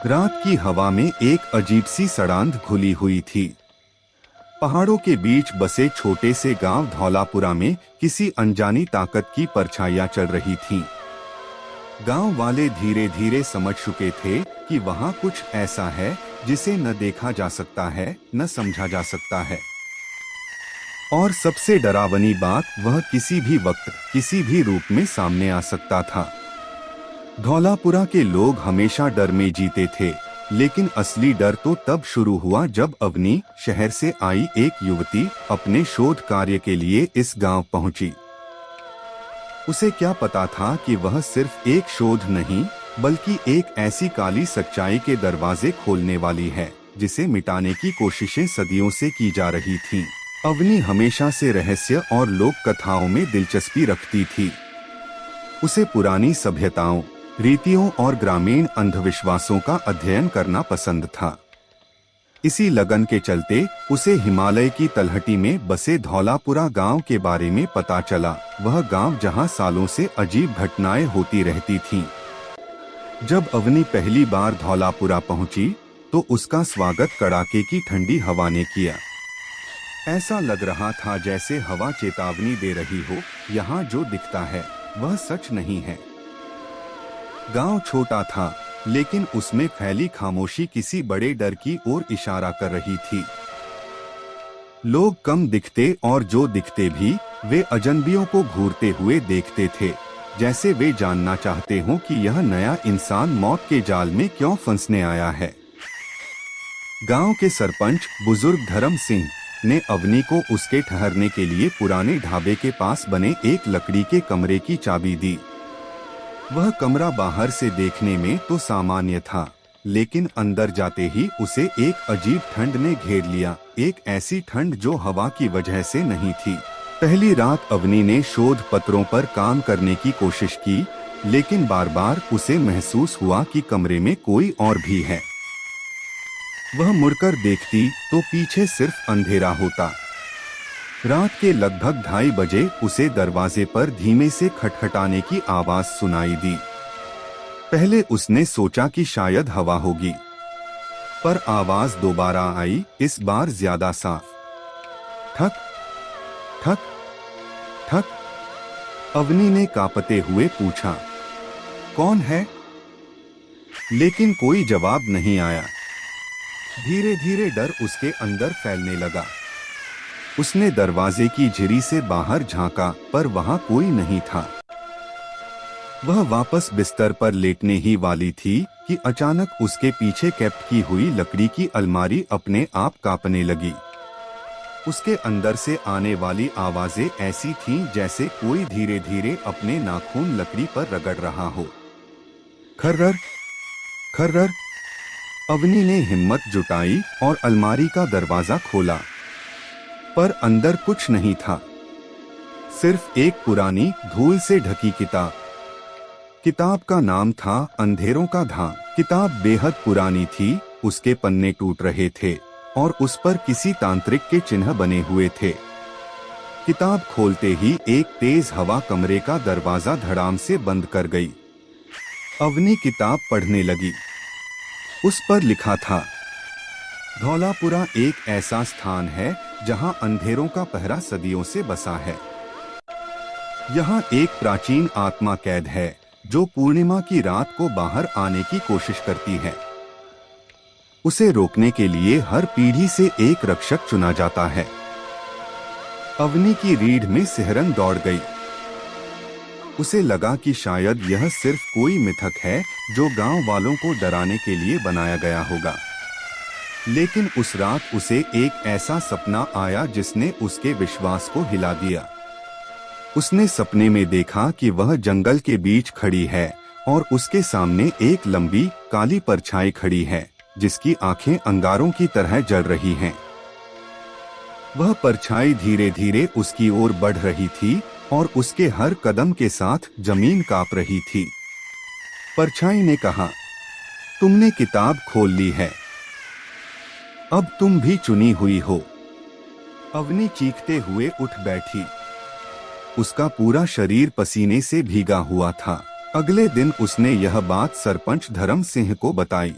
रात की हवा में एक अजीब सी सड़ांध घुली हुई थी। पहाड़ों के बीच बसे छोटे से गांव धौलापुरा में किसी अनजानी ताकत की परछाइयां चल रही थीं। गांव वाले धीरे धीरे समझ चुके थे कि वहां कुछ ऐसा है जिसे न देखा जा सकता है, न समझा जा सकता है। और सबसे डरावनी बात, वह किसी भी वक्त किसी भी रूप में सामने आ सकता था। धौलापुरा के लोग हमेशा डर में जीते थे, लेकिन असली डर तो तब शुरू हुआ जब अवनी, शहर से आई एक युवती, अपने शोध कार्य के लिए इस गांव पहुंची। उसे क्या पता था कि वह सिर्फ एक शोध नहीं, बल्कि एक ऐसी काली सच्चाई के दरवाजे खोलने वाली है जिसे मिटाने की कोशिशें सदियों से की जा रही थीं। अवनी हमेशा से रहस्य और लोक कथाओं में दिलचस्पी रखती थी। उसे पुरानी सभ्यताओं, रीतियों और ग्रामीण अंधविश्वासों का अध्ययन करना पसंद था। इसी लगन के चलते उसे हिमालय की तलहटी में बसे धौलापुरा गांव के बारे में पता चला। वह गांव जहां सालों से अजीब घटनाएं होती रहती थीं। जब अवनी पहली बार धौलापुरा पहुंची तो उसका स्वागत कड़ाके की ठंडी हवा ने किया। ऐसा लग रहा था जैसे हवा चेतावनी दे रही हो, यहाँ जो दिखता है वह सच नहीं है। गांव छोटा था, लेकिन उसमें फैली खामोशी किसी बड़े डर की ओर इशारा कर रही थी। लोग कम दिखते और जो दिखते भी, वे अजनबियों को घूरते हुए देखते थे, जैसे वे जानना चाहते हों कि यह नया इंसान मौत के जाल में क्यों फंसने आया है। गांव के सरपंच बुजुर्ग धर्म सिंह ने अवनी को उसके ठहरने के लिए पुराने ढाबे के पास बने एक लकड़ी के कमरे की चाबी दी। वह कमरा बाहर से देखने में तो सामान्य था, लेकिन अंदर जाते ही उसे एक अजीब ठंड ने घेर लिया। एक ऐसी ठंड जो हवा की वजह से नहीं थी। पहली रात अवनी ने शोध पत्रों पर काम करने की कोशिश की, लेकिन बार बार उसे महसूस हुआ कि कमरे में कोई और भी है। वह मुड़कर देखती तो पीछे सिर्फ अंधेरा होता। रात के लगभग 2:30 बजे उसे दरवाजे पर धीमे से खटखटाने की आवाज सुनाई दी। पहले उसने सोचा कि शायद हवा होगी, पर आवाज दोबारा आई, इस बार ज्यादा साफ। ठक ठक ठक। अवनी ने कांपते हुए पूछा, कौन है? लेकिन कोई जवाब नहीं आया। धीरे धीरे डर उसके अंदर फैलने लगा। उसने दरवाजे की झिरी से बाहर झांका, पर वहां कोई नहीं था। वह वापस बिस्तर पर लेटने ही वाली थी कि अचानक उसके पीछे कैप्ट की हुई लकड़ी की अलमारी अपने आप कांपने लगी। उसके अंदर से आने वाली आवाजें ऐसी थीं जैसे कोई धीरे धीरे अपने नाखून लकड़ी पर रगड़ रहा हो। खर्रर खर्रर। अवनी ने हिम्मत जुटाई और अलमारी का दरवाजा खोला, पर अंदर कुछ नहीं था, सिर्फ एक पुरानी धूल से ढकी किताब। किताब का नाम था अंधेरों का धाम। किताब बेहद पुरानी थी, उसके पन्ने टूट रहे थे और उस पर किसी तांत्रिक के चिन्ह बने हुए थे। किताब खोलते ही एक तेज हवा कमरे का दरवाजा धड़ाम से बंद कर गई। अवनी किताब पढ़ने लगी। उस पर लिखा था, धौलापुरा एक ऐसा स्थान है जहां अंधेरों का पहरा सदियों से बसा है। यहाँ एक प्राचीन आत्मा कैद है जो पूर्णिमा की रात को बाहर आने की कोशिश करती है। उसे रोकने के लिए हर पीढ़ी से एक रक्षक चुना जाता है। अवनी की रीढ़ में सिहरन दौड़ गई। उसे लगा कि शायद यह सिर्फ कोई मिथक है जो गांव वालों को डराने के लिए बनाया गया होगा। लेकिन उस रात उसे एक ऐसा सपना आया जिसने उसके विश्वास को हिला दिया। उसने सपने में देखा कि वह जंगल के बीच खड़ी है और उसके सामने एक लंबी काली परछाई खड़ी है जिसकी आंखें अंगारों की तरह जल रही हैं। वह परछाई धीरे धीरे उसकी ओर बढ़ रही थी और उसके हर कदम के साथ जमीन कांप रही थी। परछाई ने कहा, तुमने किताब खोल ली है, अब तुम भी चुनी हुई हो। अवनी चीखते हुए उठ बैठी। उसका पूरा शरीर पसीने से भीगा हुआ था। अगले दिन उसने यह बात सरपंच धर्म सिंह को बताई।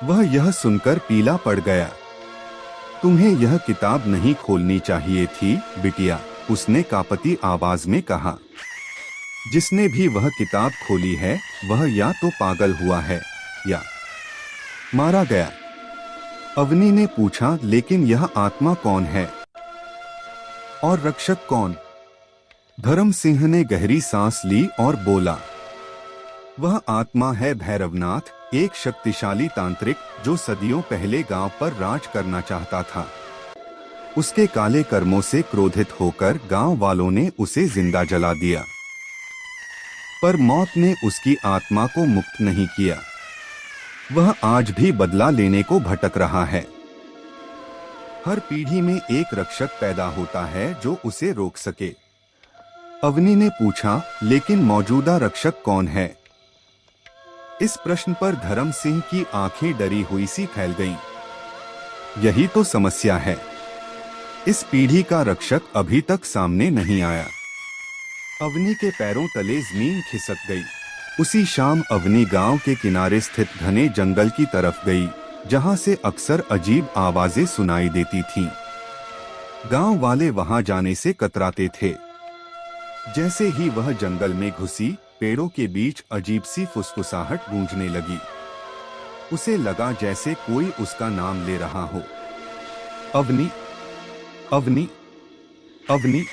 वह यह सुनकर पीला पड़ गया। तुम्हें यह किताब नहीं खोलनी चाहिए थी बिटिया, उसने कांपती आवाज में कहा। जिसने भी वह किताब खोली है वह या तो पागल हुआ है या मारा गया। अवनी ने पूछा, लेकिन यह आत्मा कौन है और रक्षक कौन? धर्म सिंह ने गहरी सांस ली और बोला, वह आत्मा है भैरवनाथ, एक शक्तिशाली तांत्रिक जो सदियों पहले गांव पर राज करना चाहता था। उसके काले कर्मों से क्रोधित होकर गांव वालों ने उसे जिंदा जला दिया, पर मौत ने उसकी आत्मा को मुक्त नहीं किया। वह आज भी बदला लेने को भटक रहा है। हर पीढ़ी में एक रक्षक पैदा होता है जो उसे रोक सके। अवनी ने पूछा, लेकिन मौजूदा रक्षक कौन है? इस प्रश्न पर धर्म सिंह की आंखें डरी हुई सी फैल गईं। यही तो समस्या है, इस पीढ़ी का रक्षक अभी तक सामने नहीं आया। अवनी के पैरों तले जमीन खिसक गई। उसी शाम अवनी गांव के किनारे स्थित घने जंगल की तरफ गई, जहां से अक्सर अजीब आवाजें सुनाई देती थीं। गांव वाले वहां जाने से कतराते थे। जैसे ही वह जंगल में घुसी, पेड़ों के बीच अजीब सी फुसफुसाहट गूंजने लगी। उसे लगा जैसे कोई उसका नाम ले रहा हो। अवनी, अवनी, अवनी।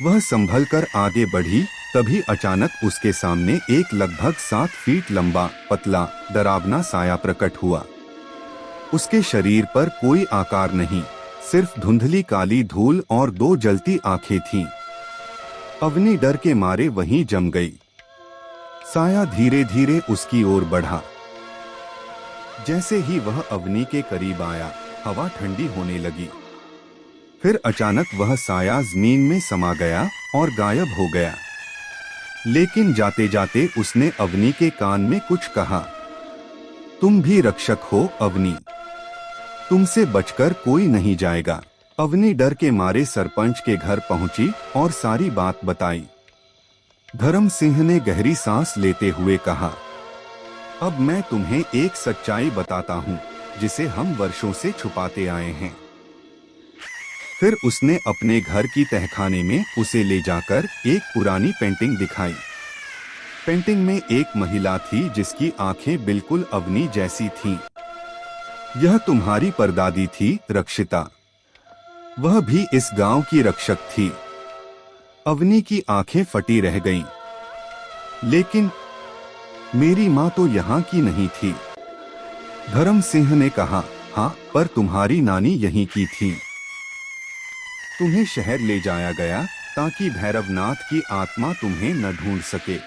वह संभल कर आगे बढ़ी, तभी अचानक उसके सामने एक लगभग 7 फीट लंबा, पतला, डरावना साया प्रकट हुआ। उसके शरीर पर कोई आकार नहीं, सिर्फ धुंधली काली धूल और 2 जलती आंखें थीं। अवनी डर के मारे वहीं जम गई। साया धीरे धीरे उसकी ओर बढ़ा। जैसे ही वह अवनी के करीब आया, हवा ठंडी होने लगी। फिर अचानक वह साया जमीन में समा गया और गायब हो गया। लेकिन जाते जाते उसने अवनी के कान में कुछ कहा, तुम भी रक्षक हो अवनी, तुमसे बचकर कोई नहीं जाएगा। अवनी डर के मारे सरपंच के घर पहुंची और सारी बात बताई। धर्म सिंह ने गहरी सांस लेते हुए कहा, अब मैं तुम्हें एक सच्चाई बताता हूं जिसे हम वर्षों से छुपाते आए हैं। फिर उसने अपने घर की तहखाने में उसे ले जाकर एक पुरानी पेंटिंग दिखाई। पेंटिंग में एक महिला थी जिसकी आंखें बिल्कुल अवनी जैसी थीं। यह तुम्हारी परदादी थी रक्षिता, वह भी इस गांव की रक्षक थी। अवनी की आंखें फटी रह गईं। लेकिन मेरी मां तो यहाँ की नहीं थी। धर्म सिंह ने कहा, हाँ, पर तुम्हारी नानी यहीं की थी। तुम्हें शहर ले जाया गया ताकि भैरवनाथ की आत्मा तुम्हें न ढूंढ सके।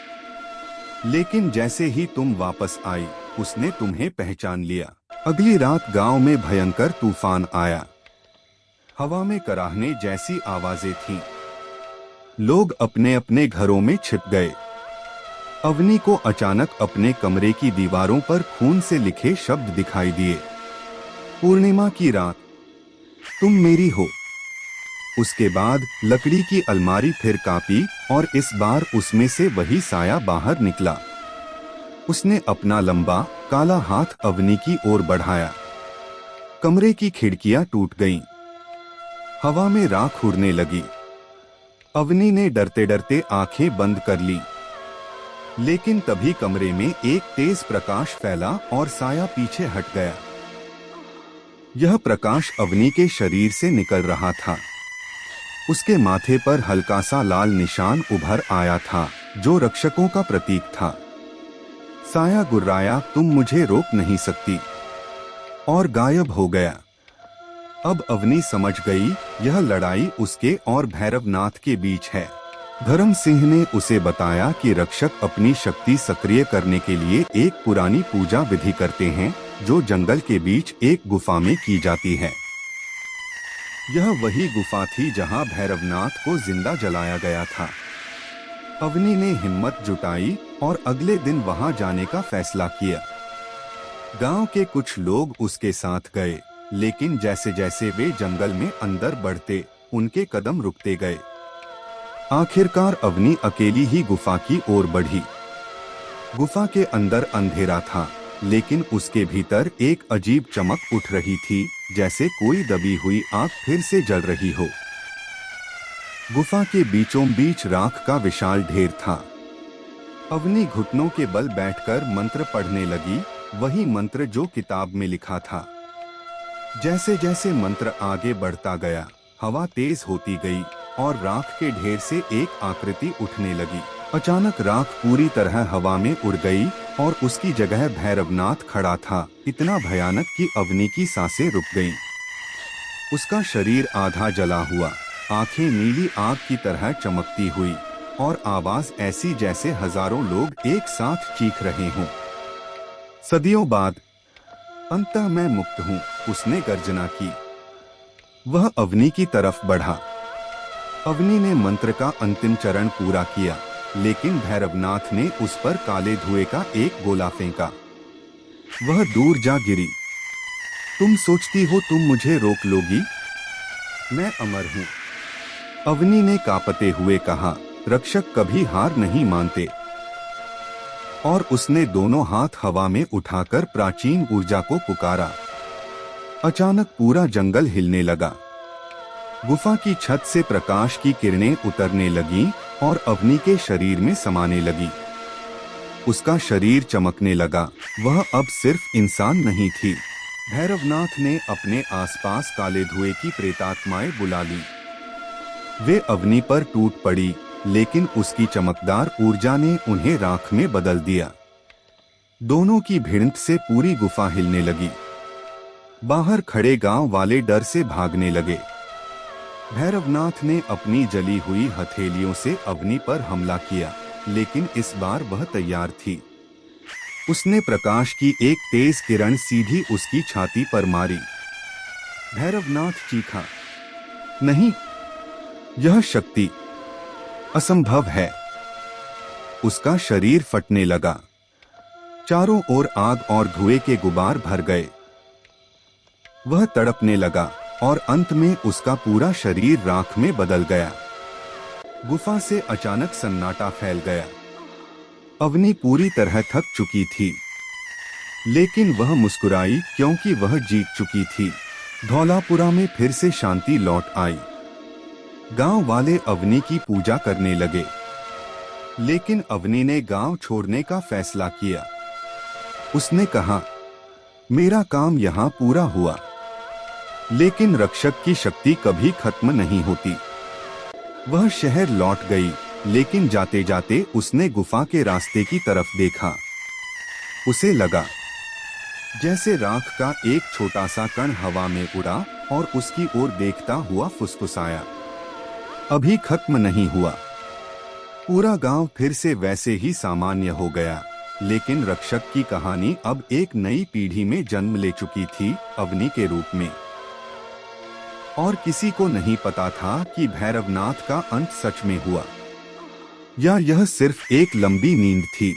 लेकिन जैसे ही तुम वापस आई, उसने तुम्हें पहचान लिया। अगली रात गांव में भयंकर तूफान आया। हवा में कराहने जैसी आवाजें थीं। लोग अपने अपने घरों में छिप गए। अवनी को अचानक अपने कमरे की दीवारों पर खून से लिखे शब्द दिखाई दिए। पूर्णिमा की रात, तुम मेरी हो। उसके बाद लकड़ी की अलमारी फिर कांपी और इस बार उसमें से वही साया बाहर निकला। उसने अपना लंबा काला हाथ अवनी की ओर बढ़ाया। कमरे की खिड़कियां टूट गईं। हवा में राख उड़ने लगी। अवनी ने डरते डरते आंखें बंद कर ली। लेकिन तभी कमरे में एक तेज प्रकाश फैला और साया पीछे हट गया। यह प्रकाश अवनी के शरीर से निकल रहा था। उसके माथे पर हल्का सा लाल निशान उभर आया था, जो रक्षकों का प्रतीक था। साया गुर्राया, तुम मुझे रोक नहीं सकती, और गायब हो गया। अब अवनी समझ गई, यह लड़ाई उसके और भैरवनाथ के बीच है। धर्म सिंह ने उसे बताया कि रक्षक अपनी शक्ति सक्रिय करने के लिए एक पुरानी पूजा विधि करते हैं, जो जंगल के बीच एक गुफा में की जाती है। यह वही गुफा थी जहां भैरवनाथ को जिंदा जलाया गया था। अवनी ने हिम्मत जुटाई और अगले दिन वहां जाने का फैसला किया। गांव के कुछ लोग उसके साथ गए, लेकिन जैसे जैसे वे जंगल में अंदर बढ़ते, उनके कदम रुकते गए। आखिरकार अवनी अकेली ही गुफा की ओर बढ़ी। गुफा के अंदर अंधेरा था, लेकिन उसके भीतर एक अजीब चमक उठ रही थी, जैसे कोई दबी हुई आग फिर से जल रही हो। गुफा के बीचों बीच राख का विशाल ढेर था। अवनी घुटनों के बल बैठकर मंत्र पढ़ने लगी, वही मंत्र जो किताब में लिखा था। जैसे जैसे मंत्र आगे बढ़ता गया, हवा तेज होती गई और राख के ढेर से एक आकृति उठने लगी। अचानक राख पूरी तरह हवा में उड़ गई और उसकी जगह भैरवनाथ खड़ा था, इतना भयानक कि अवनी की सांसें रुक गईं। उसका शरीर आधा जला हुआ, आंखें नीली आग की तरह चमकती हुई और आवाज ऐसी जैसे हजारों लोग एक साथ चीख रहे हों। सदियों बाद अंततः मैं मुक्त हूँ, उसने गर्जना की। वह अवनी की तरफ बढ़ा। अवनी ने मंत्र का अंतिम चरण पूरा किया, लेकिन भैरवनाथ ने उस पर काले धुएं का एक गोला फेंका। वह दूर जा गिरी। तुम सोचती हो तुम मुझे रोक लोगी? मैं अमर हूँ, अवनी ने कांपते हुए कहा। रक्षक कभी हार नहीं मानते। और उसने दोनों हाथ हवा में उठाकर प्राचीन ऊर्जा को पुकारा। अचानक पूरा जंगल हिलने लगा। गुफा की छत से प्रकाश की किरणें उतरने लगीं और अवनी के शरीर में समाने लगी। उसका शरीर चमकने लगा, वह अब सिर्फ इंसान नहीं थी। भैरवनाथ ने अपने आसपास काले धुएं की प्रेतात्माएं बुला ली। वे अवनी पर टूट पड़ी, लेकिन उसकी चमकदार ऊर्जा ने उन्हें राख में बदल दिया। दोनों की भिड़ंत से पूरी गुफा हिलने लगी। बाहर खड़े गांव वाले डर से भागने लगे। भैरवनाथ ने अपनी जली हुई हथेलियों से अवनी पर हमला किया, लेकिन इस बार वह तैयार थी। उसने प्रकाश की एक तेज किरण सीधी उसकी छाती पर मारी। भैरवनाथ चीखा, नहीं, यह शक्ति असंभव है। उसका शरीर फटने लगा। चारों ओर आग और धुएं के गुबार भर गए। वह तड़पने लगा और अंत में उसका पूरा शरीर राख में बदल गया। गुफा से अचानक सन्नाटा फैल गया। अवनी पूरी तरह थक चुकी थी, लेकिन वह मुस्कुराई क्योंकि वह जीत चुकी थी। धौलापुरा में फिर से शांति लौट आई। गांव वाले अवनी की पूजा करने लगे, लेकिन अवनी ने गांव छोड़ने का फैसला किया। उसने कहा, मेरा काम यहाँ पूरा हुआ, लेकिन रक्षक की शक्ति कभी खत्म नहीं होती। वह शहर लौट गई, लेकिन जाते जाते उसने गुफा के रास्ते की तरफ देखा। उसे लगा जैसे राख का एक छोटा सा कण हवा में उड़ा और उसकी ओर देखता हुआ फुसफुसाया, अभी खत्म नहीं हुआ। पूरा गांव फिर से वैसे ही सामान्य हो गया, लेकिन रक्षक की कहानी अब एक नई पीढ़ी में जन्म ले चुकी थी, अवनी के रूप में। और किसी को नहीं पता था कि भैरवनाथ का अंत सच में हुआ या यह सिर्फ एक लंबी नींद थी।